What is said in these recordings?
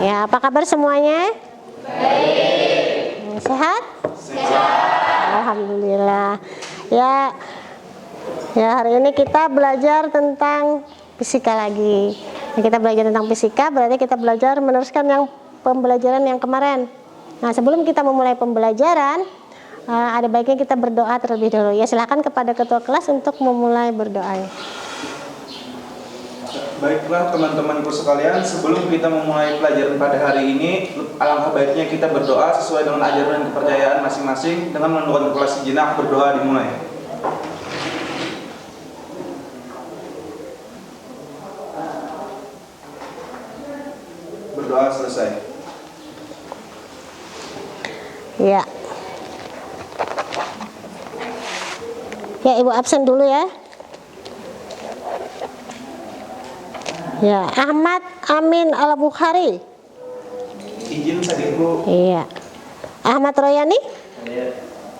Ya, apa kabar semuanya? Baik. Sehat? Sehat. Alhamdulillah. Ya, hari ini kita belajar tentang fisika lagi. Nah, kita belajar tentang fisika, berarti kita belajar meneruskan yang pembelajaran yang kemarin. Nah, sebelum kita memulai pembelajaran, ada baiknya kita berdoa terlebih dahulu. Ya, silakan kepada ketua kelas untuk memulai berdoa. Baiklah teman-temanku sekalian, sebelum kita memulai pelajaran pada hari ini, alangkah baiknya kita berdoa sesuai dengan ajaran dan kepercayaan masing-masing. Dengan menundukkan kepala sejenak, berdoa dimulai. Berdoa selesai. Ya. Ya, Ibu absen dulu ya. Ya, Ahmad Amin Al-Bukhari. Izin Sadikku. Iya. Ahmad Royani? Iya.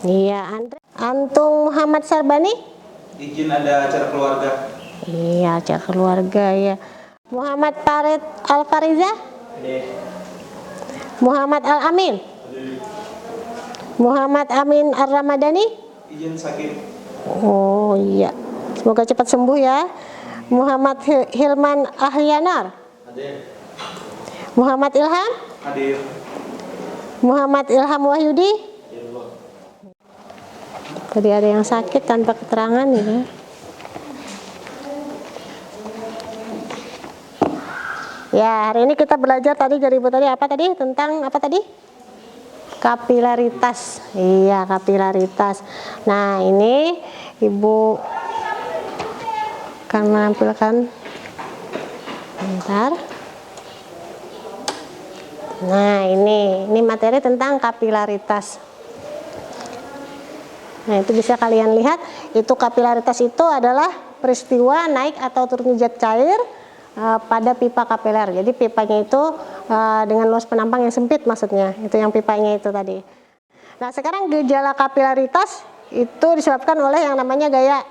Iya, Andre. Antung Muhammad Sarbani? Izin ada acara keluarga. Iya, acara keluarga ya. Muhammad Farid Al-Fariza? Iya. Muhammad Al-Amin? Muhammad Amin Ar-Ramadhani? Izin sakit. Oh iya, semoga cepat sembuh ya. Muhammad Hilman Ahyanar? Hadir. Muhammad Ilham? Hadir. Muhammad Ilham Wahyudi? Tadi ada yang sakit tanpa keterangan ya. Ya, hari ini kita belajar tadi dari Ibu tadi apa tadi? Tentang apa tadi? Kapilaritas. Iya, kapilaritas. Nah, ini Ibu akan menampilkan bentar. Nah, ini materi tentang kapilaritas. Nah, itu bisa kalian lihat, itu kapilaritas itu adalah peristiwa naik atau turunnya zat cair pada pipa kapiler. Jadi pipanya itu dengan luas penampang yang sempit maksudnya. Itu yang pipanya itu tadi. Nah, sekarang gejala kapilaritas itu disebabkan oleh yang namanya gaya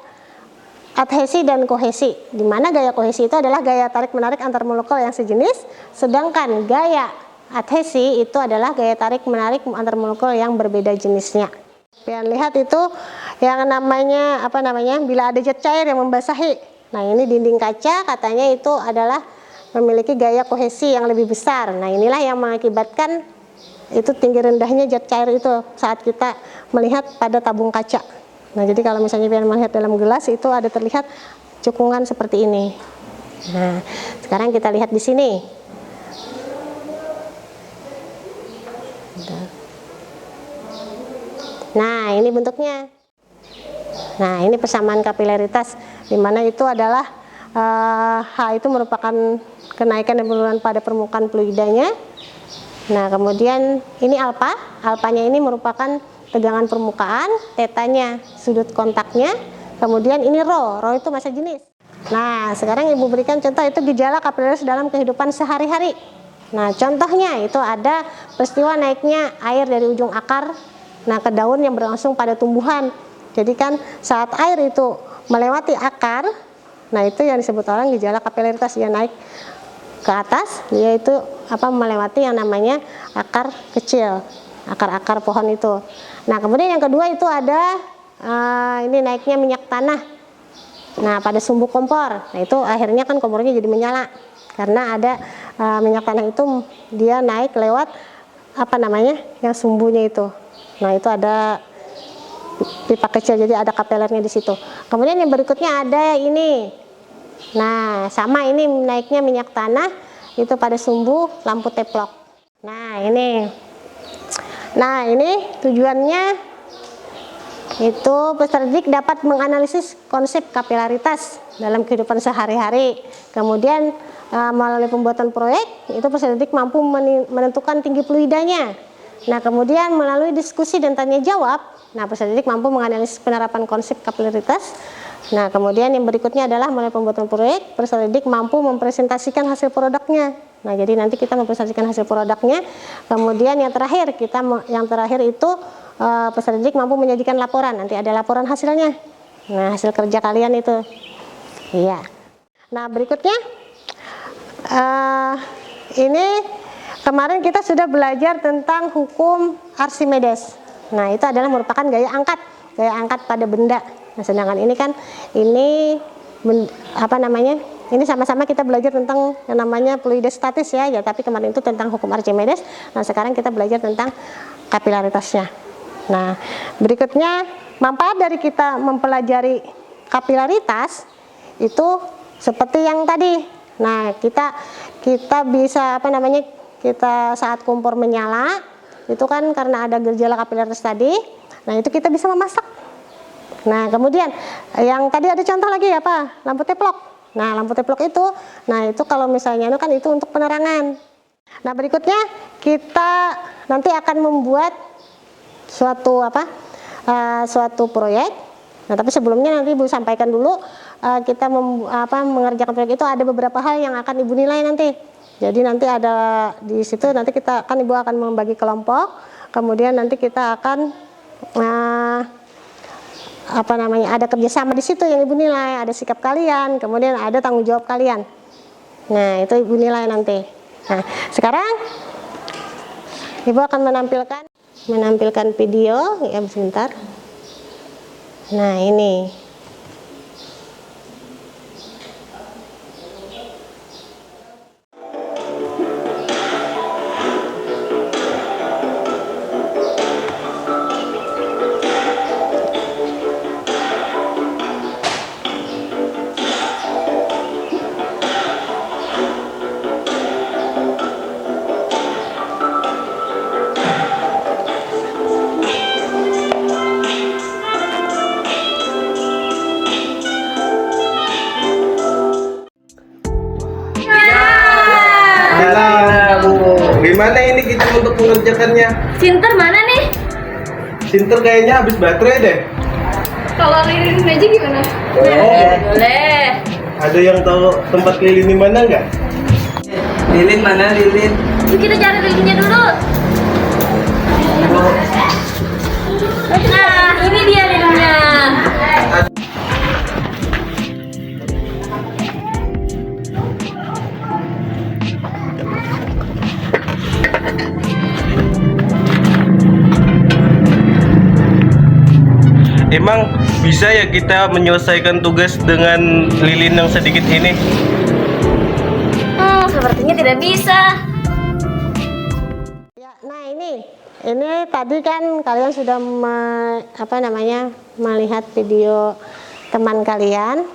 adhesi dan kohesi, di mana gaya kohesi itu adalah gaya tarik-menarik antar molekul yang sejenis, sedangkan gaya adhesi itu adalah gaya tarik-menarik antar molekul yang berbeda jenisnya. Kalian lihat itu yang namanya bila ada zat cair yang membasahi. Nah, ini dinding kaca katanya itu adalah memiliki gaya kohesi yang lebih besar. Nah, inilah yang mengakibatkan itu tinggi rendahnya zat cair itu saat kita melihat pada tabung kaca. Nah, jadi kalau misalnya kalian melihat dalam gelas itu ada terlihat cekungan seperti ini. Nah, sekarang kita lihat di sini. Nah, ini bentuknya. Nah, ini persamaan kapilaritas, di mana itu adalah H itu merupakan kenaikan dan penurunan pada permukaan fluidanya. Nah, kemudian ini alfa, alfanya ini merupakan tegangan permukaan, tetanya sudut kontaknya, kemudian ini rho itu massa jenis. Nah, sekarang Ibu berikan contoh itu gejala kapilaritas dalam kehidupan sehari-hari. Nah, contohnya itu ada peristiwa naiknya air dari ujung akar ke daun yang berlangsung pada tumbuhan. Jadi kan saat air itu melewati akar, nah itu yang disebut orang gejala kapilaritas, dia naik ke atas, dia itu melewati yang namanya akar kecil, akar-akar pohon itu. Nah, kemudian yang kedua itu ada ini naiknya minyak tanah. Nah, pada sumbu kompor. Nah, itu akhirnya kan kompornya jadi menyala karena ada minyak tanah itu dia naik lewat yang sumbunya itu. Nah, itu ada pipa kecil, jadi ada kapilernya di situ. Kemudian yang berikutnya ada ini. Nah, sama ini naiknya minyak tanah itu pada sumbu lampu teplok. Nah, ini tujuannya itu peserta didik dapat menganalisis konsep kapilaritas dalam kehidupan sehari-hari. Kemudian melalui pembuatan proyek itu peserta didik mampu menentukan tinggi fluidanya. Nah, kemudian melalui diskusi dan tanya jawab, nah peserta didik mampu menganalisis penerapan konsep kapilaritas. Nah, kemudian yang berikutnya adalah melalui pembuatan proyek peserta didik mampu mempresentasikan hasil produknya. Nah, jadi nanti kita mempresentasikan hasil produknya. Kemudian yang terakhir itu peserta didik mampu menyajikan laporan. Nanti ada laporan hasilnya. Nah, hasil kerja kalian itu. Iya. Nah, berikutnya ini kemarin kita sudah belajar tentang hukum Archimedes. Nah, itu adalah merupakan gaya angkat pada benda. Nah, sedangkan ini kan ini sama-sama kita belajar tentang yang namanya fluiditas statis ya, tapi kemarin itu tentang hukum Archimedes. Nah, sekarang kita belajar tentang kapilaritasnya. Nah, berikutnya manfaat dari kita mempelajari kapilaritas itu seperti yang tadi. Nah, kita bisa kita saat kompor menyala itu kan karena ada gejala kapilaritas tadi. Nah, itu kita bisa memasak. Nah, kemudian yang tadi ada contoh lagi apa? Lampu teplok. Nah, lampu teplok itu, kalau misalnya itu untuk penerangan. Nah, berikutnya kita nanti akan membuat suatu proyek. Nah, tapi sebelumnya nanti Ibu sampaikan dulu kita mengerjakan proyek itu ada beberapa hal yang akan Ibu nilai nanti. Jadi nanti ada di situ nanti Ibu akan membagi kelompok. Kemudian nanti kita akan ada kerjasama di situ yang Ibu nilai, ada sikap kalian, kemudian ada tanggung jawab kalian. Nah, itu Ibu nilai nanti. Nah, sekarang Ibu akan menampilkan video ya, sebentar. Nah, ini. Gimana ini kita untuk mengerjakannya? Sinter mana nih? Sinter kayaknya habis baterai deh. Kalau lilin aja gimana? Boleh. Ada yang tahu tempat lilin di mana nggak? Lilin mana lilin? Yuk kita cari lilinnya dulu. Nah, ini dia lilinnya. Emang bisa ya kita menyelesaikan tugas dengan lilin yang sedikit ini? Sepertinya tidak bisa. Ya, nah ini tadi kan kalian sudah melihat video teman kalian.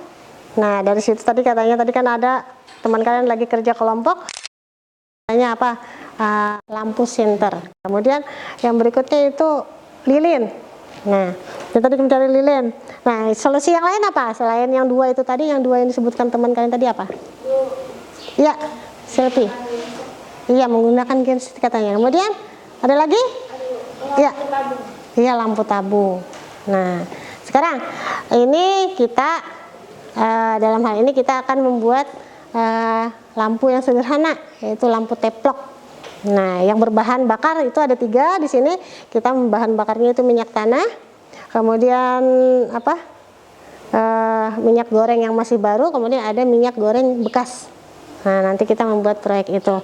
Nah, dari situ tadi kan ada teman kalian lagi kerja kelompok. Namanya apa? Lampu sinter. Kemudian yang berikutnya itu lilin. Nah, kita tadi mencari lilin. Nah, solusi yang lain apa? Selain yang dua itu tadi, yang dua yang disebutkan teman kalian tadi apa? Iya, selfie. Iya, menggunakan genset katanya. Kemudian ada lagi? Iya. Iya, lampu tabung. Nah, sekarang ini kita dalam hal ini kita akan membuat lampu yang sederhana, yaitu lampu teplok. Nah, yang berbahan bakar itu ada 3 di sini. Kita bahan bakarnya itu minyak tanah, kemudian minyak goreng yang masih baru, kemudian ada minyak goreng bekas. Nah, nanti kita membuat proyek itu.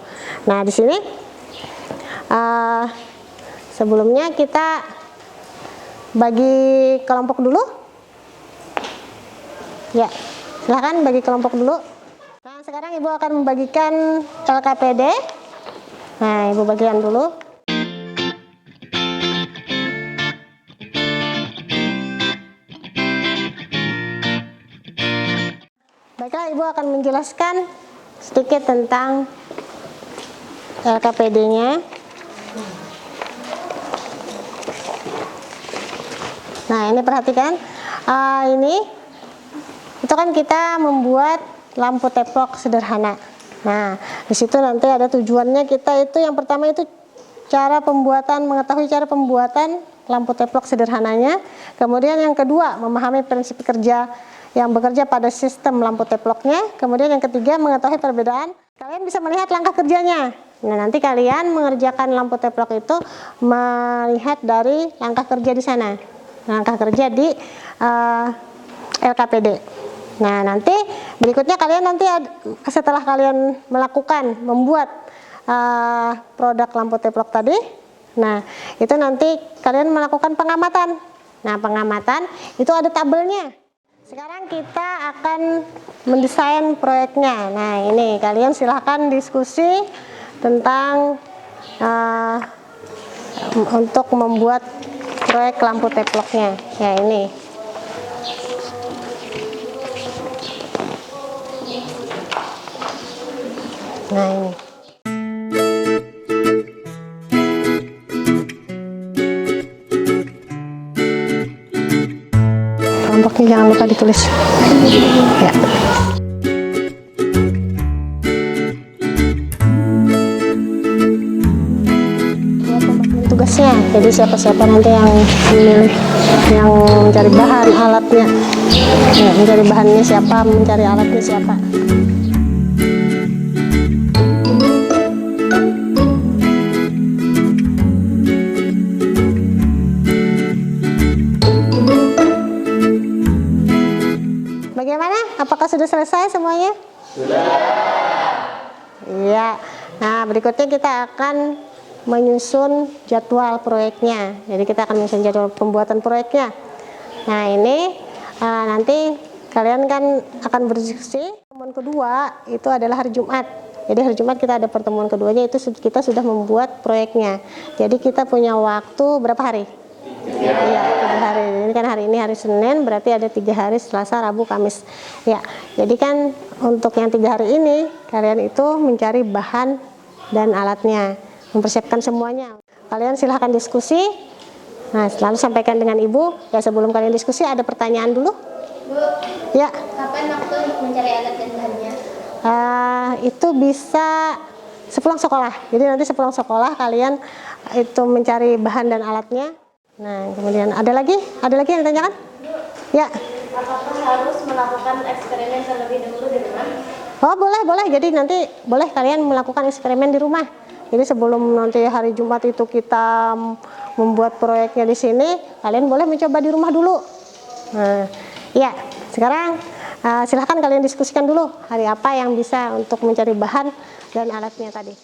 Nah, di sini sebelumnya kita bagi kelompok dulu. Ya, silahkan bagi kelompok dulu. Nah, sekarang Ibu akan membagikan LKPD. Nah, Ibu bagian dulu. Baiklah, Ibu akan menjelaskan sedikit tentang LKPD-nya. Nah, ini perhatikan. Itu kan kita membuat lampu teplok sederhana. Nah, di situ nanti ada tujuannya kita itu yang pertama itu mengetahui cara pembuatan lampu teplok sederhananya. Kemudian yang kedua, memahami prinsip kerja yang bekerja pada sistem lampu teploknya. Kemudian yang ketiga, mengetahui perbedaan. Kalian bisa melihat langkah kerjanya. Nah, nanti kalian mengerjakan lampu teplok itu melihat dari langkah kerja di sana. Langkah kerja di LKPD. Nah, nanti berikutnya kalian setelah kalian membuat produk lampu teplok tadi. Nah, itu nanti kalian melakukan pengamatan. Nah, pengamatan itu ada tabelnya. Sekarang kita akan mendesain proyeknya. Nah, ini kalian silahkan diskusi tentang untuk membuat proyek lampu teploknya. Ya, ini. Nah, ini. Kelompoknya jangan lupa ditulis. Ya. Tugasnya, jadi siapa-siapa nanti yang memilih, yang mencari bahan alatnya, ya, mencari bahannya siapa, mencari alatnya siapa. Bagaimana? Apakah sudah selesai semuanya? Sudah. Iya. Nah, berikutnya kita akan menyusun jadwal proyeknya. Jadi kita akan menyusun jadwal pembuatan proyeknya. Nah, ini nanti kalian kan akan berdiskusi. Pertemuan kedua itu adalah hari Jumat. Jadi hari Jumat kita ada pertemuan keduanya, itu kita sudah membuat proyeknya. Jadi kita punya waktu berapa hari? Iya, 3 hari. Ini kan hari ini hari Senin, berarti ada 3 hari, Selasa, Rabu, Kamis. Ya, jadi kan untuk yang 3 hari ini kalian itu mencari bahan dan alatnya, mempersiapkan semuanya. Kalian silahkan diskusi. Nah, selalu sampaikan dengan ibu. Ya, sebelum kalian diskusi ada pertanyaan dulu. Bu, Ya. kapan waktu untuk mencari alat dan bahannya? Itu bisa sepulang sekolah. Jadi nanti sepulang sekolah kalian itu mencari bahan dan alatnya. Nah, kemudian ada lagi yang ditanyakan? Ya. Apakah harus melakukan eksperimen terlebih dahulu di rumah? Oh, boleh. Jadi nanti boleh kalian melakukan eksperimen di rumah. Jadi sebelum nanti hari Jumat itu kita membuat proyeknya di sini, kalian boleh mencoba di rumah dulu. Nah, ya. Sekarang silahkan kalian diskusikan dulu hari apa yang bisa untuk mencari bahan dan alatnya tadi.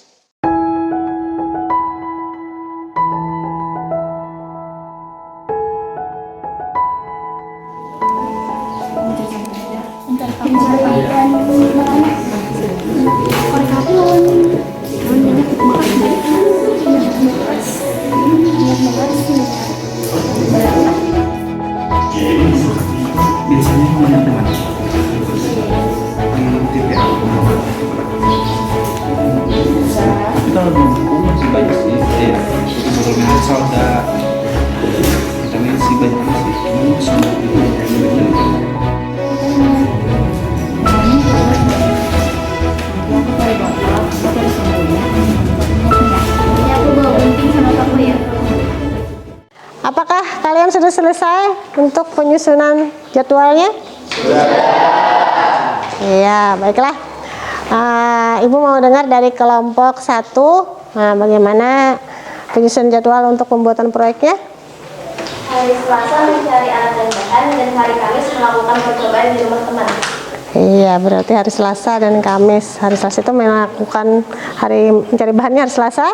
Biasanya mana teman? Di TPA. Kita masih banyak sih. Vitamin soda, vitamin C banyak sih. Ini semua itu Aku bawa gunting sama paku ya. Apakah kalian sudah selesai untuk penyusunan jadwalnya? Sudah. Iya, baiklah. Ibu mau dengar dari kelompok 1, bagaimana penyusunan jadwal untuk pembuatan proyeknya? Hari Selasa mencari alat dan bahan, dan hari Kamis melakukan percobaan di rumah teman. Iya, berarti hari Selasa dan Kamis. Hari Selasa itu melakukan hari mencari bahannya hari Selasa,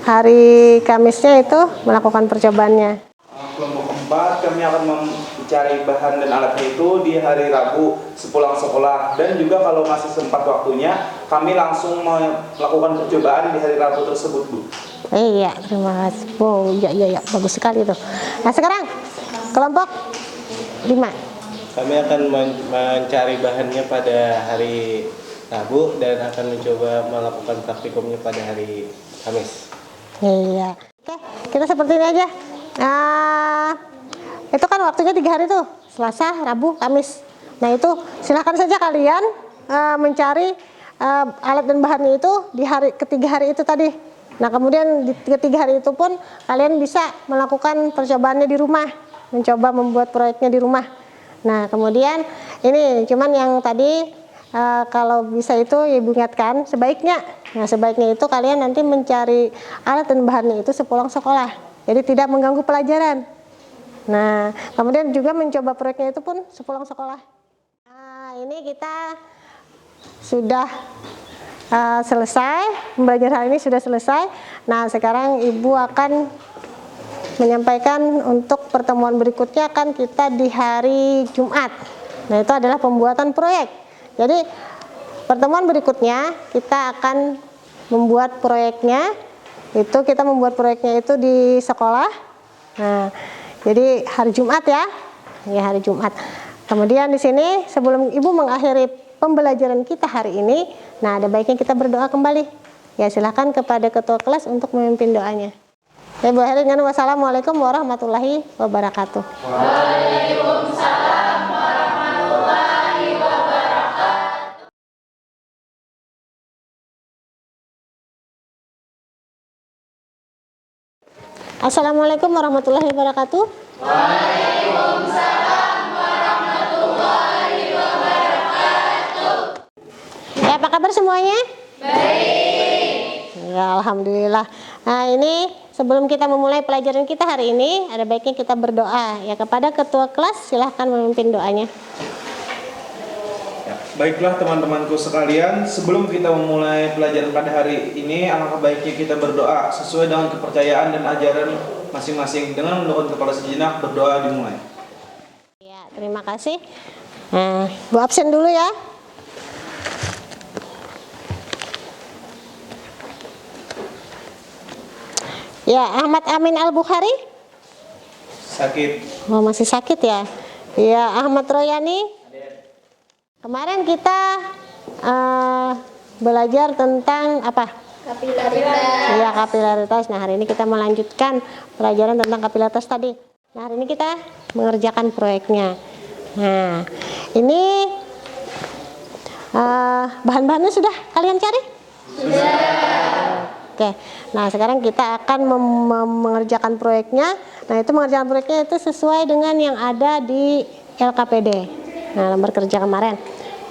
hari Kamisnya itu melakukan percobaannya. Kelompok 4 kami akan mencari bahan dan alatnya itu di hari Rabu sepulang sekolah, dan juga kalau masih sempat waktunya kami langsung melakukan percobaan di hari Rabu tersebut, Bu. Iya, terima kasih. Oh, iya, bagus sekali tuh. Nah, sekarang kelompok 5. Kami akan mencari bahannya pada hari Rabu dan akan mencoba melakukan praktikumnya pada hari Kamis. Iya. Oke, kita seperti ini aja. Itu kan waktunya 3 hari tuh, Selasa, Rabu, Kamis. Nah, itu silahkan saja kalian mencari alat dan bahannya itu di ketiga hari itu tadi. Nah, kemudian di ketiga hari itu pun kalian bisa melakukan percobaannya di rumah, mencoba membuat proyeknya di rumah. Nah, kemudian ini cuman yang tadi kalau bisa itu Ibu ingatkan sebaiknya itu kalian nanti mencari alat dan bahannya itu sepulang sekolah. Jadi tidak mengganggu pelajaran. Nah, kemudian juga mencoba proyeknya itu pun sepulang sekolah. Nah, ini kita sudah selesai, pembelajaran hari ini sudah selesai. Nah, sekarang Ibu akan menyampaikan untuk pertemuan berikutnya akan kita di hari Jumat. Nah, itu adalah pembuatan proyek. Jadi, pertemuan berikutnya kita akan membuat proyeknya. Kita membuat proyeknya itu di sekolah. Nah, jadi hari Jumat ya. Ya, hari Jumat. Kemudian di sini sebelum Ibu mengakhiri pembelajaran kita hari ini, nah ada baiknya kita berdoa kembali. Ya, silakan kepada ketua kelas untuk memimpin doanya. Saya Bu Heri dengan wassalamualaikum warahmatullahi wabarakatuh. Waalaikumsalam warahmatullahi wabarakatuh. Assalamualaikum warahmatullahi wabarakatuh. Waalaikumsalam warahmatullahi wabarakatuh. Ya, apa kabar semuanya? Baik. Ya, alhamdulillah. Nah, ini sebelum kita memulai pelajaran kita hari ini, ada baiknya kita berdoa. Ya, kepada ketua kelas silahkan memimpin doanya. Ya, baiklah teman-temanku sekalian, sebelum kita memulai pelajaran pada hari ini, alangkah baiknya kita berdoa sesuai dengan kepercayaan dan ajaran masing-masing. Dengan menundukkan kepala sejenak, berdoa dimulai. Ya, terima kasih. Nah, Bu absen dulu ya. Ya, Ahmad Amin Al-Bukhari. Sakit. Oh, masih sakit ya? Ya, Ahmad Royani. Kemarin kita belajar tentang apa? Kapilaritas. Iya, kapilaritas. Nah, hari ini kita melanjutkan pelajaran tentang kapilaritas tadi. Nah, hari ini kita mengerjakan proyeknya. Nah, ini bahan-bahannya sudah kalian cari? Sudah. Oke, nah sekarang kita akan mengerjakan proyeknya. Nah, itu mengerjakan proyeknya itu sesuai dengan yang ada di LKPD. Nah, lembar kerja kemarin.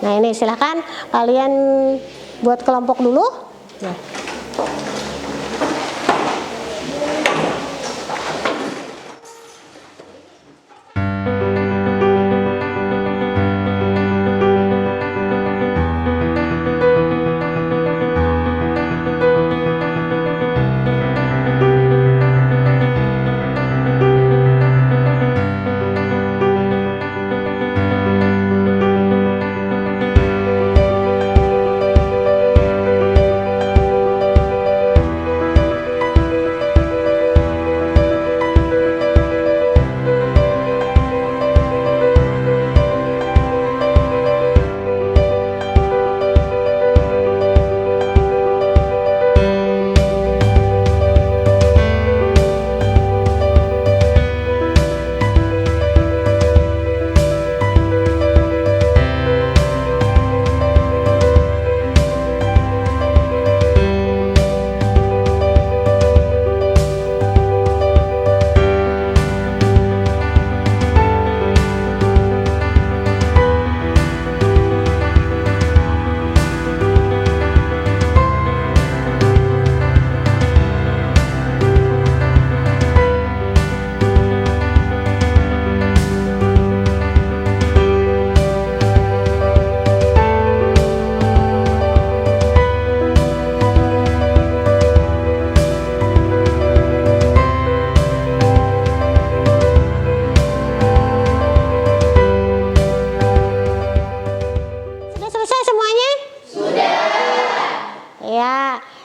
Nah, ini silahkan kalian buat kelompok dulu. Nah.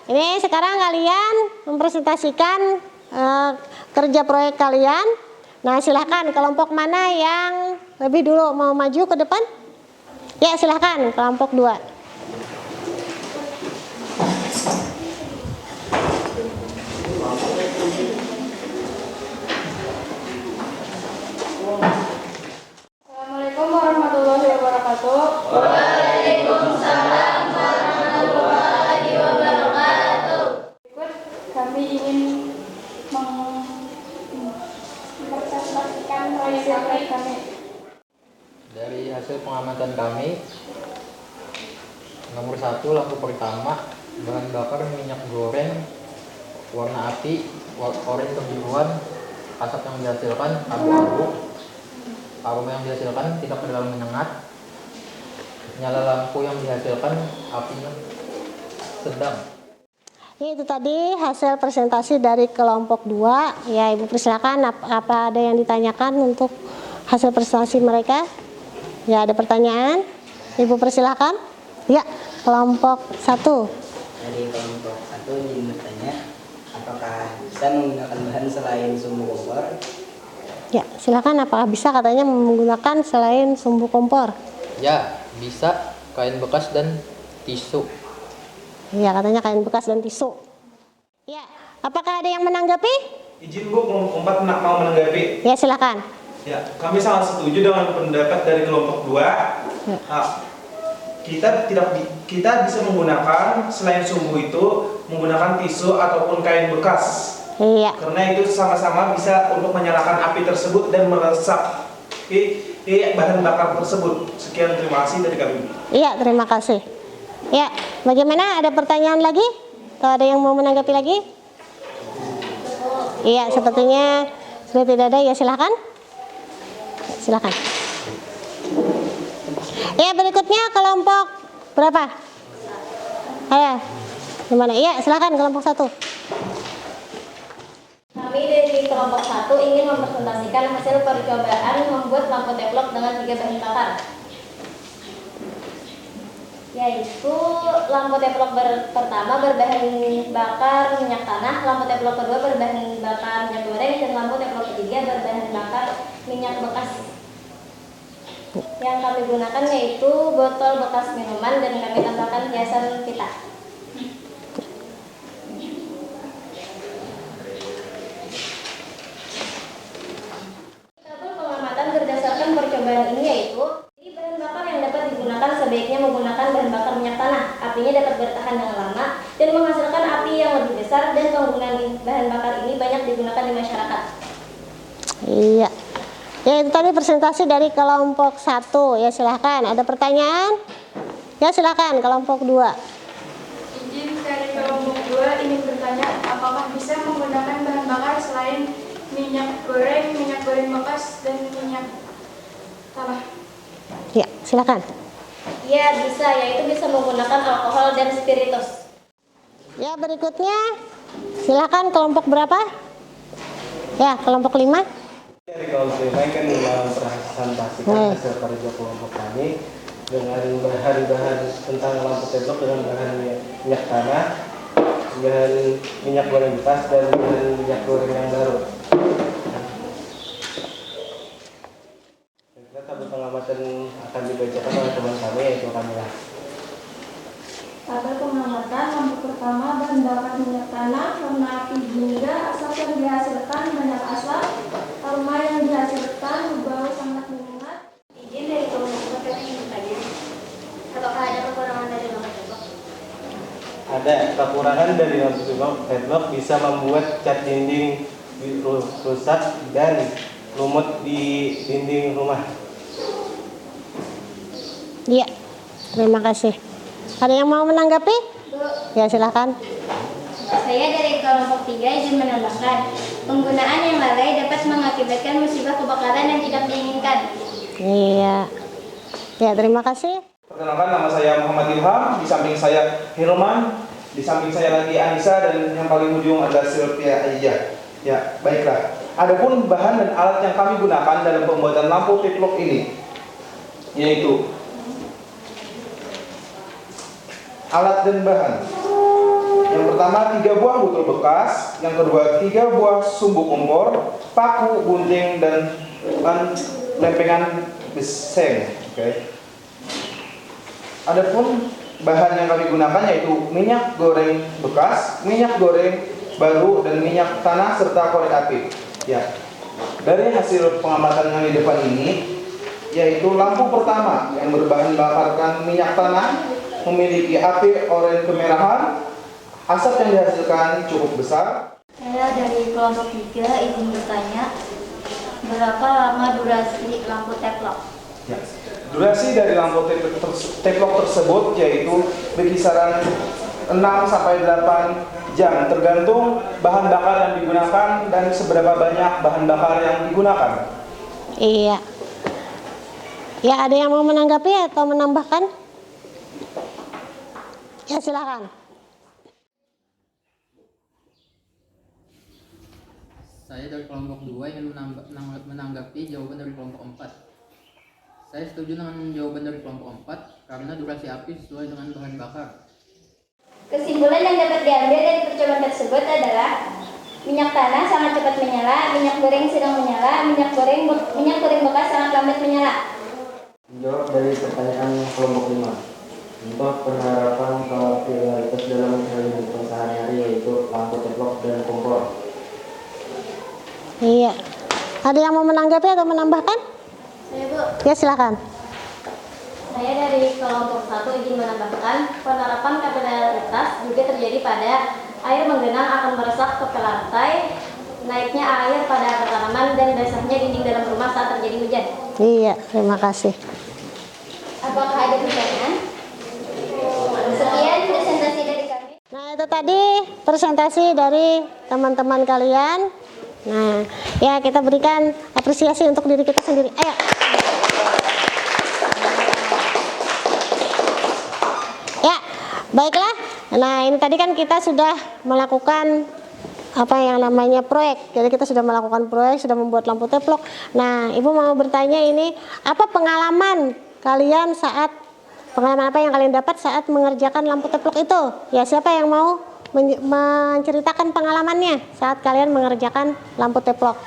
Ini sekarang kalian mempresentasikan kerja proyek kalian. Nah, silahkan kelompok mana yang lebih dulu mau maju ke depan? Ya, silahkan kelompok 2. Assalamualaikum warahmatullahi wabarakatuh. Waalaikumsalam warahmatullahi wabarakatuh. Berikut kami ingin mempresentasikan proyek kami. Dari hasil pengamatan kami, nomor 1 lampu pertama, bahan bakar minyak goreng, warna api, oranye kebiruan, asap yang dihasilkan abu-abu, aroma yang dihasilkan tidak terlalu menyengat, nyala lampu yang dihasilkan apinya sedang. Ya, itu tadi hasil presentasi dari kelompok 2. Ya, Ibu persilakan apa ada yang ditanyakan untuk hasil presentasi mereka? Ya, ada pertanyaan? Ibu persilakan. Ya, kelompok 1. Dari kelompok 1 ingin bertanya, apakah bisa menggunakan bahan selain sumbu kompor? Ya, silakan, apakah bisa katanya menggunakan selain sumbu kompor? Ya, bisa kain bekas dan tisu. Iya, katanya kain bekas dan tisu. Ya, apakah ada yang menanggapi? Izin Bu, kelompok 4 mau menanggapi. Ya, silakan. Ya, kami sangat setuju dengan pendapat dari kelompok 2. Ya. Kita bisa menggunakan selain sumbu itu menggunakan tisu ataupun kain bekas. Iya. Karena itu sama-sama bisa untuk menyalakan api tersebut dan meresap bahan bakar tersebut. Sekian, terima kasih dari kami. Iya, terima kasih. Ya, bagaimana? Ada pertanyaan lagi? Atau ada yang mau menanggapi lagi? Iya, sepertinya sudah tidak ada. Ya, silakan. Silakan. Ya, berikutnya kelompok berapa? Ayo, gimana? Iya, silakan kelompok 1. Kami dari kelompok 1 ingin mempresentasikan hasil percobaan membuat lampu teflon dengan 3 bahan bakar, yaitu lampu teflon pertama berbahan bakar minyak tanah, lampu teflon kedua berbahan bakar minyak goreng, dan lampu teflon ketiga berbahan bakar minyak bekas. Yang kami gunakan yaitu botol bekas minuman dan kami tambahkan hiasan pita. Tabel pengamatan berdasarkan percobaan ini yaitu bahan bakar yang dapat digunakan sebaiknya menggunakan bahan bakar minyak tanah. Apinya dapat bertahan dengan lama dan menghasilkan api yang lebih besar, dan penggunaan bahan bakar ini banyak digunakan di masyarakat. Iya. Ya, itu tadi presentasi dari kelompok 1. Ya, silahkan. Ada pertanyaan? Ya, silahkan kelompok 2. Izin dari kelompok 2 ingin bertanya, apakah bisa menggunakan bahan bakar selain minyak goreng bekas, dan minyak tanah? Ya, silakan. Ya, bisa, yaitu bisa menggunakan alkohol dan spiritus. Ya, berikutnya silakan kelompok berapa? Ya, kelompok 5. Dari kelompok 5 kan mempresentasikan hasil kerja kelompok kami dengan bahan-bahan tentang lampu teflon dengan bahan minyak tanah, bahan minyak goreng bekas, dan bahan minyak goreng yang baru. Kita tabel pengamatan akan dibacakan oleh teman kami, yaitu Kamila. Tabel pengamatan lampu pertama bahan bakar minyak tanah, warna api hingga asap yang dihasilkan banyak asap, aroma yang dihasilkan bau sangat menyengat. Izin dari kelompok 1 ingin bertanya, apakah ada kekurangan dari lampu teflon? Ada kekurangan dari lampu teflon bisa membuat cat dinding rusak dan lumut di dinding rumah. Iya, terima kasih. Ada yang mau menanggapi? Bu, Ya, silakan. saya dari kelompok 3 izin menambahkan, penggunaan yang lalai dapat mengakibatkan musibah kebakaran yang tidak diinginkan. Iya. Ya, terima kasih. Perkenalkan, nama saya Muhammad Ilham, di samping saya Hilman, di samping saya lagi Anissa, dan yang paling ujung adalah Sylvia Aijah. Ya, baiklah. Adapun bahan dan alat yang kami gunakan dalam pembuatan lampu teflon ini, yaitu alat dan bahan. Yang pertama 3 buah botol bekas, yang kedua 3 buah sumbu kompor, paku, gunting, dan lempengan beseng. Oke. Adapun bahan yang kami gunakan yaitu minyak goreng bekas, minyak goreng baru, dan minyak tanah serta korek api. Ya. Dari hasil pengamatan yang di depan ini, yaitu lampu pertama yang berbahan bakarkan minyak tanah memiliki api oranye kemerahan, asap yang dihasilkan cukup besar. Saya dari kelompok 3 izin bertanya, berapa lama durasi lampu teflon? Ya. Durasi dari lampu teflon tersebut yaitu berkisaran 6 sampai 8 jam tergantung bahan bakar yang digunakan dan seberapa banyak bahan bakar yang digunakan. Iya. Ya, ada yang mau menanggapi atau menambahkan? Ya, silakan. Saya dari kelompok 2 ingin menanggapi jawaban dari kelompok 4. Saya setuju dengan jawaban dari kelompok 4 karena durasi api sesuai dengan bahan bakar. Kesimpulan yang dapat diambil dari percobaan tersebut adalah minyak tanah sangat cepat menyala, minyak goreng sedang menyala, minyak goreng bekas sangat lambat menyala. Menjawab dari pertanyaan kelompok 5. Untuk penerapan kapilaritas dalam kehidupan sehari-hari yaitu lampu teplok dan kompor. Iya. Ada yang mau menanggapi atau menambahkan? Saya Bu, Ya silakan. saya dari kelompok 1 izin menambahkan penerapan kapilaritas juga terjadi pada air menggenang akan meresap ke lantai, naiknya air pada tanaman dan basahnya dinding dalam rumah saat terjadi hujan. Iya, terima kasih. Apakah ada pertanyaan? Sekian presentasi dari kami. Nah, itu tadi presentasi dari teman-teman kalian. Nah, ya kita berikan apresiasi untuk diri kita sendiri. Ayo. Ya, baiklah. Nah, ini tadi kan kita sudah melakukan apa yang namanya proyek. Jadi kita sudah melakukan proyek, sudah membuat lampu teplok. Nah, Ibu mau bertanya ini, apa pengalaman kalian pengalaman apa yang kalian dapat saat mengerjakan lampu teplok itu? Ya, siapa yang mau menceritakan pengalamannya saat kalian mengerjakan lampu teplok?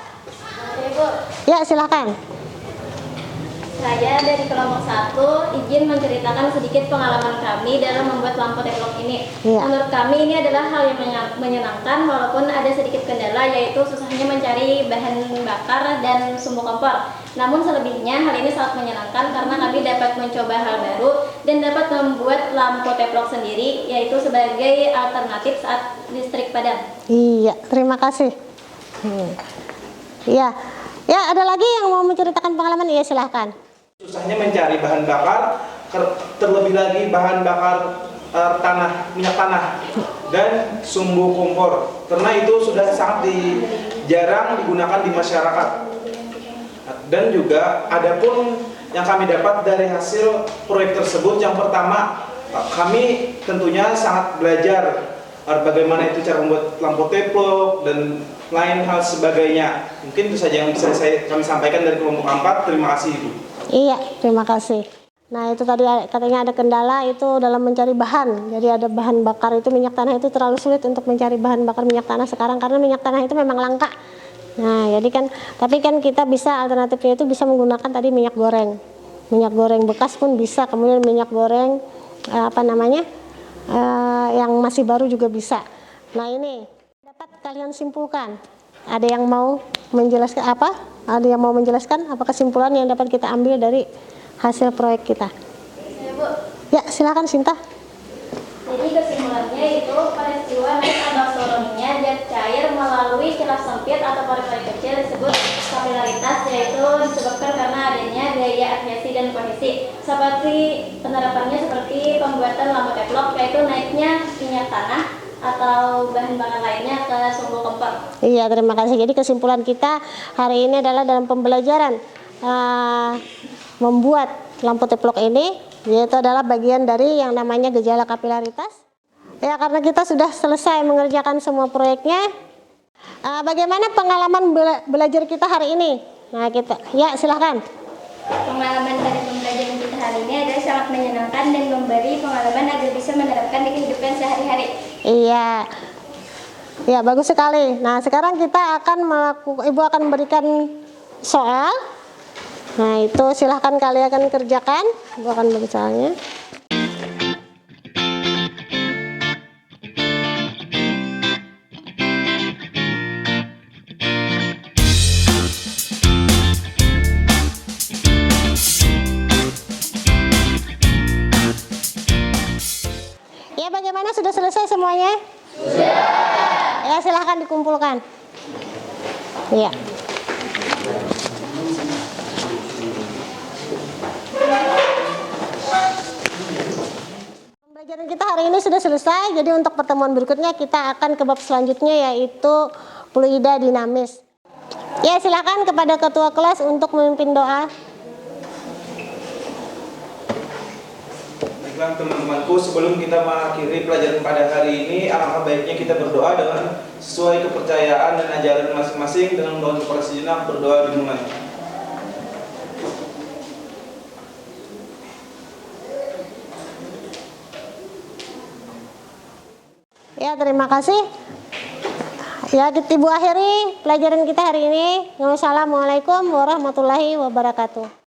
Saya Bu, Ya, silahkan. saya dari kelompok 1 izin menceritakan sedikit pengalaman kami dalam membuat lampu teplok ini. Iya. Menurut kami ini adalah hal yang menyenangkan walaupun ada sedikit kendala, yaitu susahnya mencari bahan bakar dan sumbu kompor. Namun selebihnya hal ini sangat menyenangkan karena kami dapat mencoba hal baru dan dapat membuat lampu teplok sendiri, yaitu sebagai alternatif saat listrik padam. Iya, terima kasih. Iya. Ya, ada lagi yang mau menceritakan pengalaman? Iya, silahkan. Susahnya mencari bahan bakar, terlebih lagi bahan bakar minyak tanah dan sumbu kompor, karena itu sudah sangat jarang digunakan di masyarakat. Dan juga adapun yang kami dapat dari hasil proyek tersebut, yang pertama kami tentunya sangat belajar bagaimana itu cara membuat lampu teplok dan lain hal sebagainya. Mungkin itu saja yang bisa kami sampaikan dari kelompok 4. Terima kasih Ibu. Iya, terima kasih. Nah, itu tadi katanya ada kendala itu dalam mencari bahan. Jadi ada bahan bakar itu minyak tanah itu terlalu sulit untuk mencari bahan bakar minyak tanah sekarang karena minyak tanah itu memang langka. Nah, jadi kan tapi kan kita bisa alternatifnya itu bisa menggunakan tadi minyak goreng. Minyak goreng bekas pun bisa, kemudian minyak goreng yang masih baru juga bisa. Nah, ini dapat kalian simpulkan. Ada yang mau menjelaskan apa? Ada yang mau menjelaskan apa kesimpulan yang dapat kita ambil dari hasil proyek kita? Saya Bu, Ya, silakan Sinta. jadi kesimpulannya itu peristiwa naik abang sorongnya zat cair melalui celah sempit atau pori-pori kecil disebut kapilaritas, yaitu disebabkan karena adanya gaya adhesi dan kohesi. Seperti penerapannya seperti pembuatan lampu teplok, yaitu naiknya minyak tanah atau bahan bakar lainnya ke sumbu kompor. Iya, terima kasih. Jadi kesimpulan kita hari ini adalah dalam pembelajaran membuat lampu teplok ini, yaitu adalah bagian dari yang namanya gejala kapilaritas. Ya, karena kita sudah selesai mengerjakan semua proyeknya. Bagaimana pengalaman belajar kita hari ini? Nah, ya silahkan. Pengalaman dari pembelajaran kita hari ini adalah sangat menyenangkan dan memberi pengalaman agar bisa menerapkan di kehidupan sehari-hari. Iya. Ya, bagus sekali. Nah, sekarang kita akan Ibu akan memberikan soal. Nah, itu silahkan kalian akan kerjakan. Ibu akan beri soalnya. Ya, bagaimana? Sudah selesai semuanya? Sudah. Ya, silahkan dikumpulkan. Iya. Pembelajaran kita hari ini sudah selesai. Jadi untuk pertemuan berikutnya kita akan ke bab selanjutnya, yaitu fluida dinamis. Ya, silakan kepada ketua kelas untuk memimpin doa. Baiklah, Nah teman-temanku, sebelum kita mengakhiri pelajaran pada hari ini, alangkah baiknya kita berdoa dengan sesuai kepercayaan dan ajaran masing-masing. Dengan doa kepada sejenak, berdoa dimulai. Ya, terima kasih. Ya, Ibu akhiri pelajaran kita hari ini. Wassalamualaikum warahmatullahi wabarakatuh.